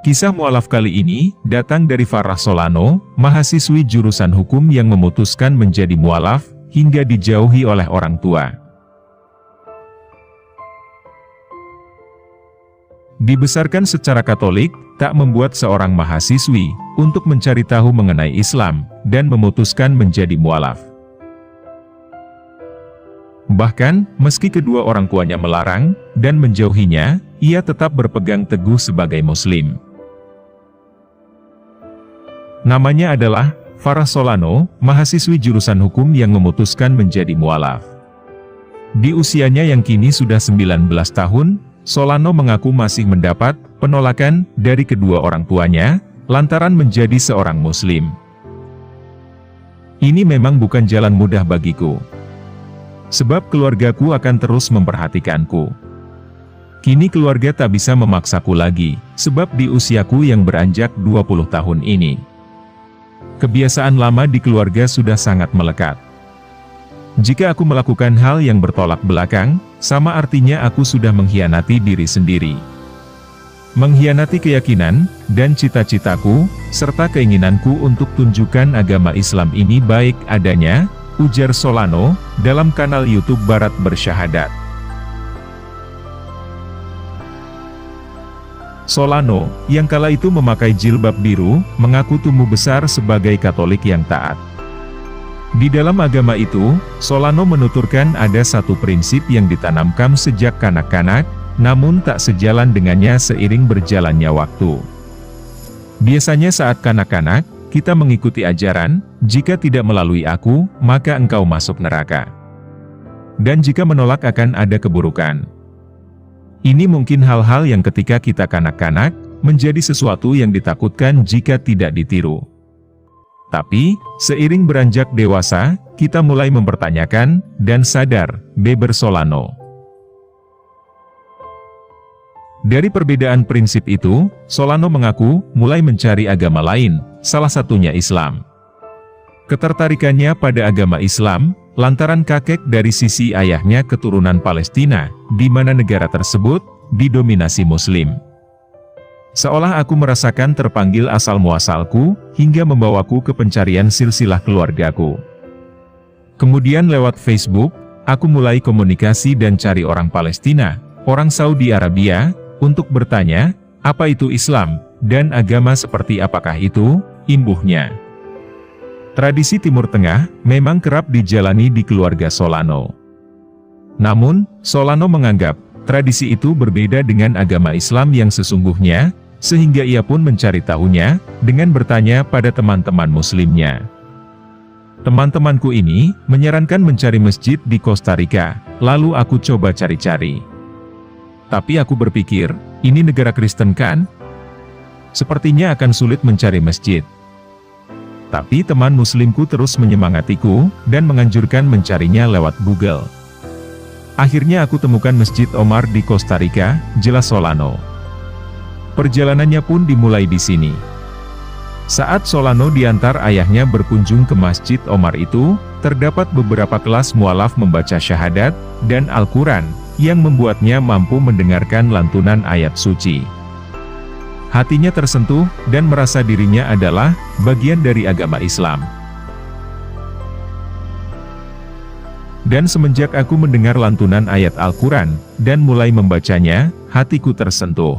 Kisah mualaf kali ini datang dari Farah Solano, mahasiswi jurusan hukum yang memutuskan menjadi mualaf hingga dijauhi oleh orang tua. Dibesarkan secara Katolik, tak membuat seorang mahasiswi untuk mencari tahu mengenai Islam dan memutuskan menjadi mualaf. Bahkan, meski kedua orang tuanya melarang dan menjauhinya, ia tetap berpegang teguh sebagai Muslim. Namanya adalah Farah Solano, mahasiswi jurusan hukum yang memutuskan menjadi mualaf. Di usianya yang kini sudah 19 tahun, Solano mengaku masih mendapat penolakan dari kedua orang tuanya, lantaran menjadi seorang Muslim. Ini memang bukan jalan mudah bagiku. Sebab keluargaku akan terus memperhatikanku. Kini keluarga tak bisa memaksaku lagi, sebab di usiaku yang beranjak 20 tahun ini. Kebiasaan lama di keluarga sudah sangat melekat. Jika aku melakukan hal yang bertolak belakang, sama artinya aku sudah mengkhianati diri sendiri. Mengkhianati keyakinan, dan cita-citaku, serta keinginanku untuk tunjukkan agama Islam ini baik adanya, ujar Solano, dalam kanal YouTube Barat Bersyahadat. Solano, yang kala itu memakai jilbab biru, mengaku tumbuh besar sebagai Katolik yang taat. Di dalam agama itu, Solano menuturkan ada satu prinsip yang ditanamkan sejak kanak-kanak, namun tak sejalan dengannya seiring berjalannya waktu. Biasanya saat kanak-kanak, kita mengikuti ajaran, jika tidak melalui aku, maka engkau masuk neraka. Dan jika menolak akan ada keburukan. Ini mungkin hal-hal yang ketika kita kanak-kanak, menjadi sesuatu yang ditakutkan jika tidak ditiru. Tapi, seiring beranjak dewasa, kita mulai mempertanyakan, dan sadar, beber Solano. Dari perbedaan prinsip itu, Solano mengaku, mulai mencari agama lain, salah satunya Islam. Ketertarikannya pada agama Islam, lantaran kakek dari sisi ayahnya keturunan Palestina, di mana negara tersebut didominasi Muslim. Seolah aku merasakan terpanggil asal-muasalku, hingga membawaku ke pencarian silsilah keluargaku. Kemudian lewat Facebook, aku mulai komunikasi dan cari orang Palestina, orang Saudi Arabia, untuk bertanya, apa itu Islam, dan agama seperti apakah itu, imbuhnya. Tradisi Timur Tengah memang kerap dijalani di keluarga Solano. Namun, Solano menganggap, tradisi itu berbeda dengan agama Islam yang sesungguhnya, sehingga ia pun mencari tahunya, dengan bertanya pada teman-teman Muslimnya. Teman-temanku ini, menyarankan mencari masjid di Costa Rica, lalu aku coba cari-cari. Tapi aku berpikir, ini negara Kristen kan? Sepertinya akan sulit mencari masjid. Tapi teman Muslimku terus menyemangatiku, dan menganjurkan mencarinya lewat Google. Akhirnya aku temukan Masjid Omar di Costa Rica, jelas Solano. Perjalanannya pun dimulai di sini. Saat Solano diantar ayahnya berkunjung ke Masjid Omar itu, terdapat beberapa kelas mualaf membaca syahadat, dan Al-Quran, yang membuatnya mampu mendengarkan lantunan ayat suci. Hatinya tersentuh, dan merasa dirinya adalah bagian dari agama Islam. Dan semenjak aku mendengar lantunan ayat Al-Quran, dan mulai membacanya, hatiku tersentuh.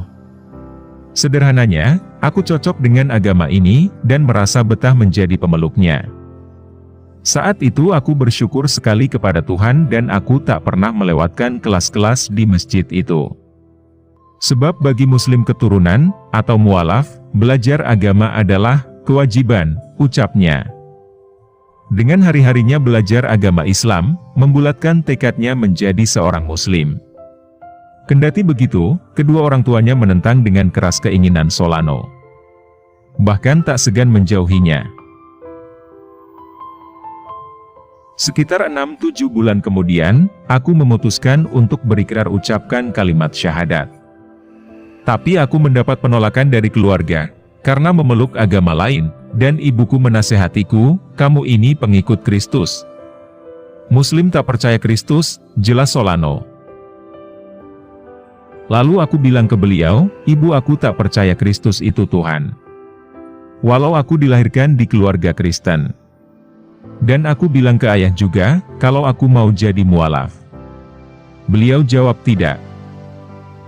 Sederhananya, aku cocok dengan agama ini, dan merasa betah menjadi pemeluknya. Saat itu aku bersyukur sekali kepada Tuhan dan aku tak pernah melewatkan kelas-kelas di masjid itu. Sebab bagi Muslim keturunan, atau mualaf, belajar agama adalah kewajiban, ucapnya. Dengan hari-harinya belajar agama Islam, membulatkan tekadnya menjadi seorang Muslim. Kendati begitu, kedua orang tuanya menentang dengan keras keinginan Solano. Bahkan tak segan menjauhinya. Sekitar 6-7 bulan kemudian, aku memutuskan untuk berikrar ucapkan kalimat syahadat. Tapi aku mendapat penolakan dari keluarga, karena memeluk agama lain, dan ibuku menasehatiku, kamu ini pengikut Kristus. Muslim tak percaya Kristus, jelas Solano. Lalu aku bilang ke beliau, ibu aku tak percaya Kristus itu Tuhan. Walau aku dilahirkan di keluarga Kristen. Dan aku bilang ke ayah juga, kalau aku mau jadi mualaf. Beliau jawab tidak.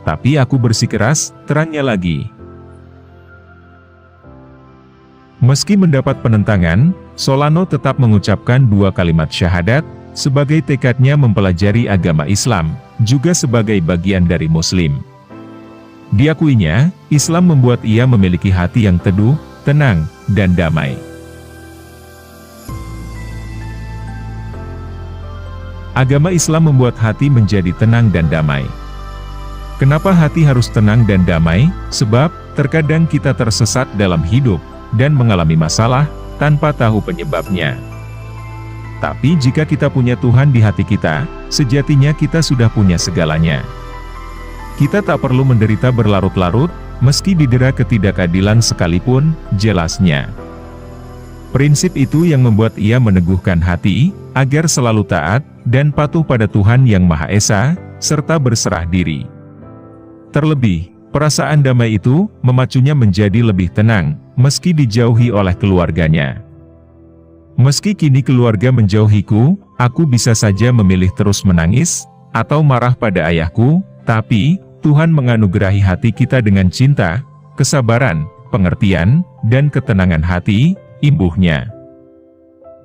Tapi aku bersikeras, terangnya lagi. Meski mendapat penentangan, Solano tetap mengucapkan 2 kalimat syahadat, sebagai tekadnya mempelajari agama Islam, juga sebagai bagian dari Muslim. Diakuinya, Islam membuat ia memiliki hati yang teduh, tenang, dan damai. Agama Islam membuat hati menjadi tenang dan damai. Kenapa hati harus tenang dan damai? Sebab, terkadang kita tersesat dalam hidup, dan mengalami masalah, tanpa tahu penyebabnya. Tapi jika kita punya Tuhan di hati kita, sejatinya kita sudah punya segalanya. Kita tak perlu menderita berlarut-larut, meski didera ketidakadilan sekalipun, jelasnya. Prinsip itu yang membuat ia meneguhkan hati, agar selalu taat, dan patuh pada Tuhan Yang Maha Esa, serta berserah diri. Terlebih, perasaan damai itu, memacunya menjadi lebih tenang, meski dijauhi oleh keluarganya. Meski kini keluarga menjauhiku, aku bisa saja memilih terus menangis, atau marah pada ayahku, tapi, Tuhan menganugerahi hati kita dengan cinta, kesabaran, pengertian, dan ketenangan hati, imbuhnya.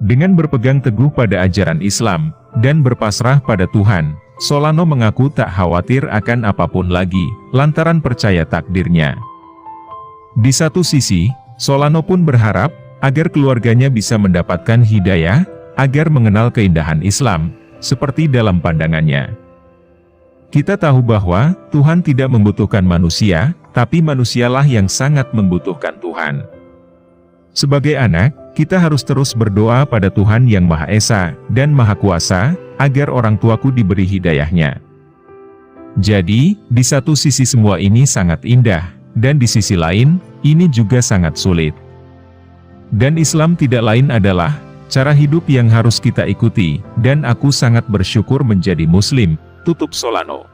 Dengan berpegang teguh pada ajaran Islam, dan berpasrah pada Tuhan, Solano mengaku tak khawatir akan apapun lagi, lantaran percaya takdirnya. Di satu sisi, Solano pun berharap, agar keluarganya bisa mendapatkan hidayah, agar mengenal keindahan Islam, seperti dalam pandangannya. Kita tahu bahwa, Tuhan tidak membutuhkan manusia, tapi manusialah yang sangat membutuhkan Tuhan. Sebagai anak, kita harus terus berdoa pada Tuhan Yang Maha Esa, dan Maha Kuasa, agar orang tuaku diberi hidayahnya. Jadi, di satu sisi semua ini sangat indah, dan di sisi lain, ini juga sangat sulit. Dan Islam tidak lain adalah cara hidup yang harus kita ikuti, dan aku sangat bersyukur menjadi Muslim, tutup Solano.